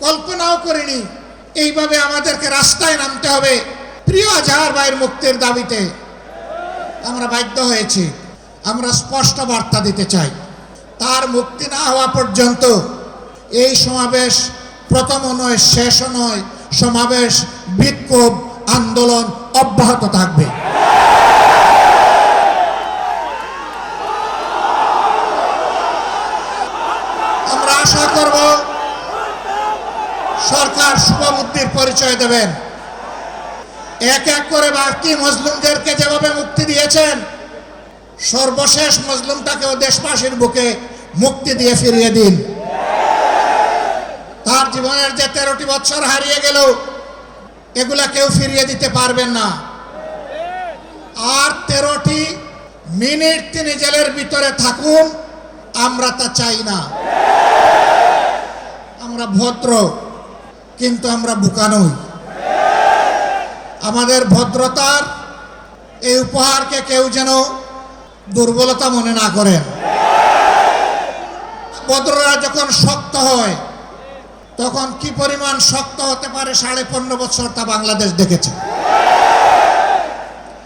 কল্পনাও করিনি এইভাবে আমাদেরকে রাস্তায় নামতে হবে প্রিয় আজহার ভাইয়ের মুক্তির দাবিতে। আমরা বাধ্য হয়েছি। আমরা স্পষ্ট বার্তা দিতে চাই, তার মুক্তি না হওয়া পর্যন্ত এই সমাবেশ প্রথমও নয়, শেষও নয়। সমাবেশ, বিক্ষোভ, আন্দোলন অব্যাহত থাকবে। আমরা আশা করব সরকার শুভবুদ্ধির পরিচয় দেবেন। এক এক করে বাকি মজলুমদেরকে যেভাবে মুক্তি দিয়েছেন, সর্বশেষ মজলুমটাকেও দেশবাসীর বুকে মুক্তি দিয়ে ফিরিয়ে দিন। তার জীবনের যে 13টি বছর হারিয়ে গেল, এগুলা কেউ ফিরিয়ে দিতে পারবেন না। আর 13টি মিনিট তিনি জেলের ভিতরে থাকুন, আমরা তা চাই না। আমরা ভদ্র, কিন্তু আমরা বোকা নই। আমাদের ভদ্রতার এই উপহারকে কেউ যেন দুর্বলতা মনে না করেন। ভদ্ররা যখন শক্ত হয়, তখন কি পরিমাণ শক্ত হতে পারে 15.5 বছর তা বাংলাদেশ দেখেছে।